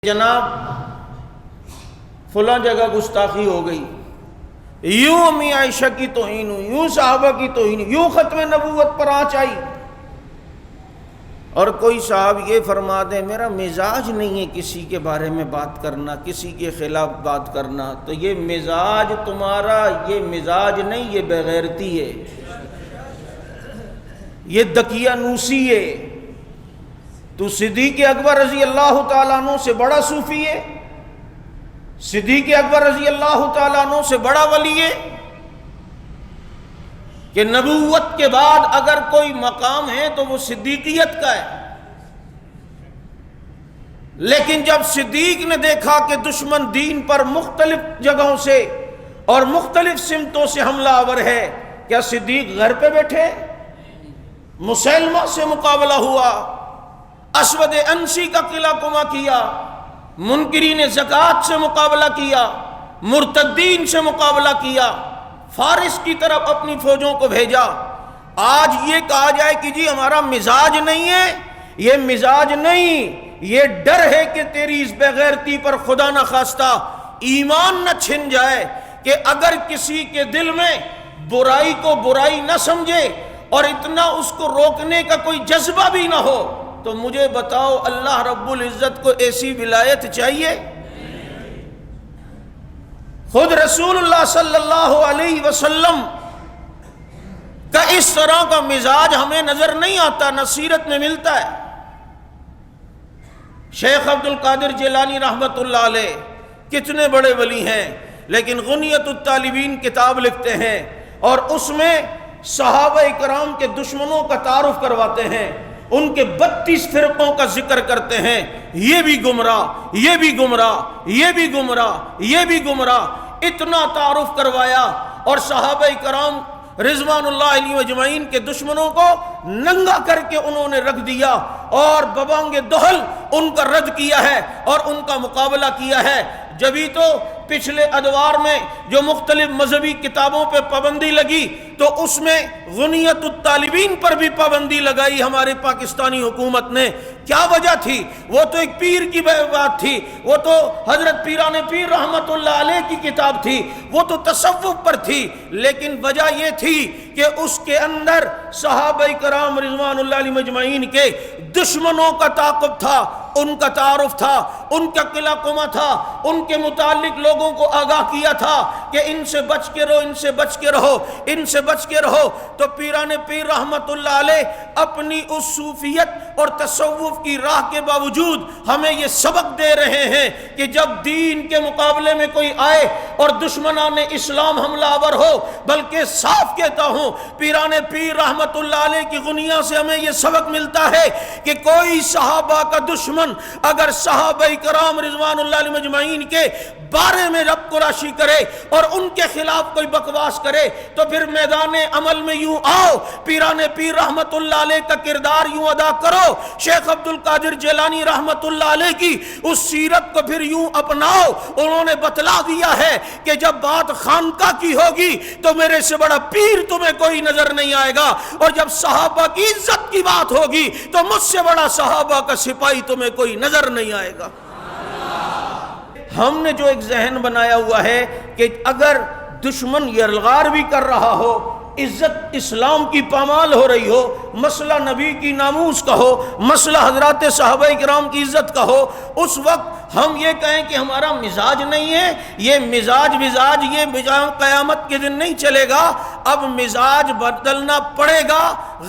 جناب فلاں جگہ گستاخی ہو گئی، یوں امی عائشہ کی توہین ہوئی، یوں صحابہ کی توہین ہوئی، یوں ختم نبوت پر آنچ آئی، اور کوئی صاحب یہ فرما دے میرا مزاج نہیں ہے کسی کے بارے میں بات کرنا، کسی کے خلاف بات کرنا، تو یہ مزاج تمہارا یہ مزاج نہیں، یہ بے غیرتی ہے، یہ دقیانوسی ہے۔ تو صدیق اکبر رضی اللہ تعالیٰ عنہ سے بڑا صوفی ہے، صدیق اکبر رضی اللہ تعالیٰ عنہ سے بڑا ولی ہے کہ نبوت کے بعد اگر کوئی مقام ہے تو وہ صدیقیت کا ہے۔ لیکن جب صدیق نے دیکھا کہ دشمن دین پر مختلف جگہوں سے اور مختلف سمتوں سے حملہ آور ہے، کیا صدیق گھر پہ بیٹھے؟ مسلمہ سے مقابلہ ہوا، اسود انسی کا قلعہ کما کیا، منکرین زکوٰۃ سے مقابلہ کیا، مرتدین سے مقابلہ کیا، فارس کی طرف اپنی فوجوں کو بھیجا۔ آج یہ کہا جائے کہ جی ہمارا مزاج نہیں ہے، یہ مزاج نہیں، یہ ڈر ہے کہ تیری اس بے غیرتی پر خدا نہ خواستہ ایمان نہ چھن جائے، کہ اگر کسی کے دل میں برائی کو برائی نہ سمجھے اور اتنا اس کو روکنے کا کوئی جذبہ بھی نہ ہو، تو مجھے بتاؤ اللہ رب العزت کو ایسی ولایت چاہیے؟ خود رسول اللہ صلی اللہ علیہ وسلم کا اس طرح کا مزاج ہمیں نظر نہیں آتا، نہ سیرت میں ملتا ہے۔ شیخ عبد القادر جیلانی رحمۃ اللہ علیہ کتنے بڑے ولی ہیں، لیکن غنیت الطالبین کتاب لکھتے ہیں اور اس میں صحابہ کرام کے دشمنوں کا تعارف کرواتے ہیں، ان کے 32 فرقوں کا ذکر کرتے ہیں، یہ بھی گمراہ، یہ بھی گمراہ، یہ بھی گمراہ، یہ بھی گمراہ، اتنا تعارف کروایا، اور صحابہ کرام رضوان اللہ علیہ اجمعین کے دشمنوں کو ننگا کر کے انہوں نے رکھ دیا اور ببانگ دہل ان کا رد کیا ہے اور ان کا مقابلہ کیا ہے۔ جبھی تو پچھلے ادوار میں جو مختلف مذہبی کتابوں پہ پابندی لگی تو اس میں غنیت الطالبین پر بھی پابندی لگائی ہمارے پاکستانی حکومت نے۔ کیا وجہ تھی؟ وہ تو ایک پیر کی بات تھی، وہ تو حضرت پیران پیر رحمت اللہ علیہ کی کتاب تھی، وہ تو تصوف پر تھی، لیکن وجہ یہ تھی کہ اس کے اندر صحابہ کرام رضوان اللہ علیہ مجمعین کے دشمنوں کا تعاقب تھا، ان کا تعارف تھا، ان کا قلعہ کما تھا، ان کے متعلق لوگوں کو آگاہ کیا تھا کہ ان سے بچ کے رہو، ان سے بچ کے رہو، ان سے بچ کے رہو۔ تو پیران پیر رحمت اللہ علیہ اپنی اس صوفیت اور تصوف کی راہ کے باوجود ہمیں یہ سبق دے رہے ہیں کہ جب دین کے مقابلے میں کوئی آئے اور دشمنان اسلام حملہ آور ہو، بلکہ صاف کہتا ہوں پیران پیر رحمت اللہ علیہ کی غنیہ سے ہمیں یہ سبق ملتا ہے کہ کوئی صحابہ کا دشمن اگر صحابہ کرام رضوان اللہ علیہ مجمعین کے بارے میں رب کو راشی کرے اور ان کے خلاف کوئی بکواس کرے تو پھر میدان عمل میں یوں آؤ، پیران پیر رحمت اللہ علیہ کا کردار یوں ادا کرو، شیخ عبد القادر جیلانی رحمت اللہ علیہ کی اس سیرت کو پھر یوں اپناؤ۔ انہوں نے بتلا دیا ہے کہ جب بات خانقاہ کی ہوگی تو میرے سے بڑا پیر تمہیں کوئی نظر نہیں آئے گا، اور جب صحابہ کی عزت کی بات ہوگی تو مجھ سے بڑا صحابہ کا سپاہی تمہیں کوئی نظر نہیں آئے گا۔ ہم نے جو ایک ذہن بنایا ہوا ہے کہ اگر دشمن یلغار بھی کر رہا ہو، عزت اسلام کی پامال ہو رہی ہو، مسئلہ نبی کی ناموس کا ہو، مسئلہ حضرات صحابہ کرام کی عزت کا ہو، اس وقت ہم یہ کہیں کہ ہمارا مزاج نہیں ہے، یہ مزاج یہ قیامت کے دن نہیں چلے گا، اب مزاج بدلنا پڑے گا،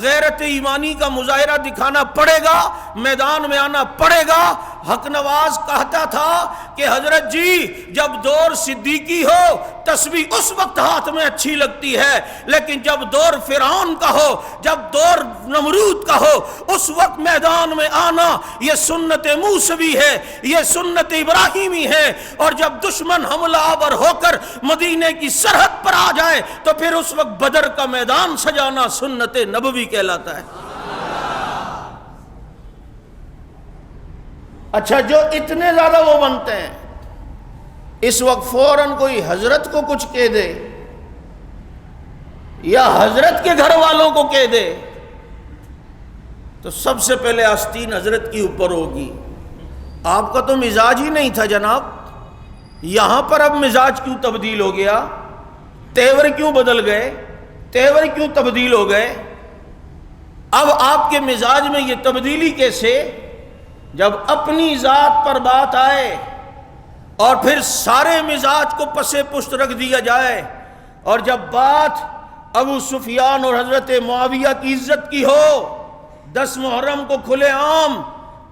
غیرت ایمانی کا مظاہرہ دکھانا پڑے گا، میدان میں آنا پڑے گا۔ حق نواز کہتا تھا کہ حضرت جی جب دور صدیقی ہو تسبیح اس وقت ہاتھ میں اچھی لگتی ہے، لیکن جب دور فرعون کا ہو، جب دور نمرود کا ہو، اس وقت میدان میں آنا یہ سنت موسوی ہے، یہ سنت ابراہیمی ہے، اور جب دشمن حملہ آور ہو کر مدینے کی سرحد پر آ جائے تو پھر اس وقت بدر کا میدان سجانا سنت نبوی کہلاتا ہے۔ اچھا، جو اتنے زیادہ وہ بنتے ہیں اس وقت فوراً کوئی حضرت کو کچھ کہہ دے یا حضرت کے گھر والوں کو کہہ دے تو سب سے پہلے آستین حضرت کی اوپر ہوگی، آپ کا تو مزاج ہی نہیں تھا جناب، یہاں پر اب مزاج کیوں تبدیل ہو گیا؟ تیور کیوں بدل گئے؟ تیور کیوں تبدیل ہو گئے؟ اب آپ کے مزاج میں یہ تبدیلی کیسے؟ جب اپنی ذات پر بات آئے اور پھر سارے مزاج کو پسے پشت رکھ دیا جائے، اور جب بات ابو سفیان اور حضرت معاویہ کی عزت کی ہو، 10 محرم کو کھلے عام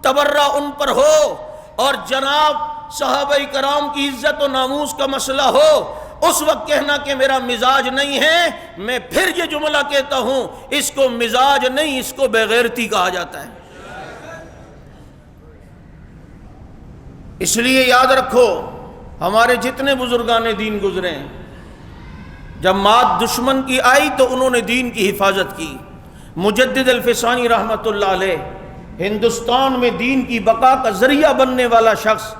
تبرہ ان پر ہو، اور جناب صحابہ کرام کی عزت و ناموس کا مسئلہ ہو، اس وقت کہنا کہ میرا مزاج نہیں ہے، میں پھر یہ جملہ کہتا ہوں، اس کو مزاج نہیں، اس کو بے غیرتی کہا جاتا ہے۔ اس لیے یاد رکھو، ہمارے جتنے بزرگان دین گزرے ہیں، جب مات دشمن کی آئی تو انہوں نے دین کی حفاظت کی۔ مجدد الفسانی رحمۃ اللہ علیہ، ہندوستان میں دین کی بقا کا ذریعہ بننے والا شخص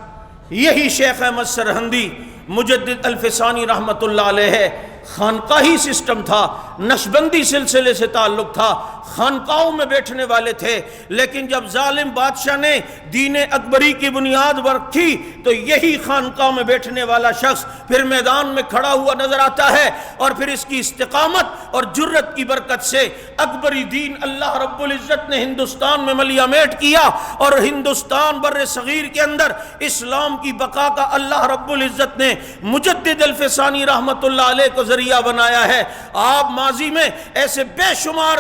یہی شیخ احمد سرہندی مجدد الفسانی رحمۃ اللہ علیہ ہے۔ خانقاہی سسٹم تھا، نقشبندی سلسلے سے تعلق تھا، خانقاہوں میں بیٹھنے والے تھے، لیکن جب ظالم بادشاہ نے دین اکبری کی بنیاد رکھی تو یہی خانقاہ میں بیٹھنے والا شخص پھر میدان میں کھڑا ہوا نظر آتا ہے، اور پھر اس کی استقامت اور جرت کی برکت سے اکبری دین اللہ رب العزت نے ہندوستان میں ملیامیٹ کیا، اور ہندوستان بر صغیر کے اندر اسلام کی بقا کا اللہ رب العزت نے مجدد الفسانی رحمۃ اللہ علیہ کو ذریعہ بنایا ہے۔ آپ ماضی میں ایسے بے شمار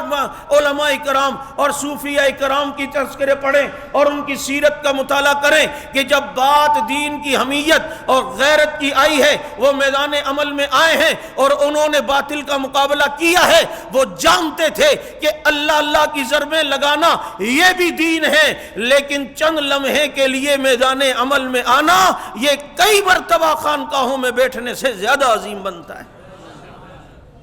علماء کرام اور صوفیاء کرام کی تذکرے پڑھیں اور ان کی سیرت کا مطالعہ کریں کہ جب بات دین کی حمیت اور غیرت کی آئی ہے، وہ میدان عمل میں آئے ہیں اور انہوں نے باطل کا مقابلہ کیا ہے۔ وہ جانتے تھے کہ اللہ اللہ کی ضربیں لگانا یہ بھی دین ہے، لیکن چند لمحے کے لیے میدان عمل میں آنا یہ کئی مرتبہ خانقاہوں میں بیٹھنے سے زیادہ عظیم بنتا ہے۔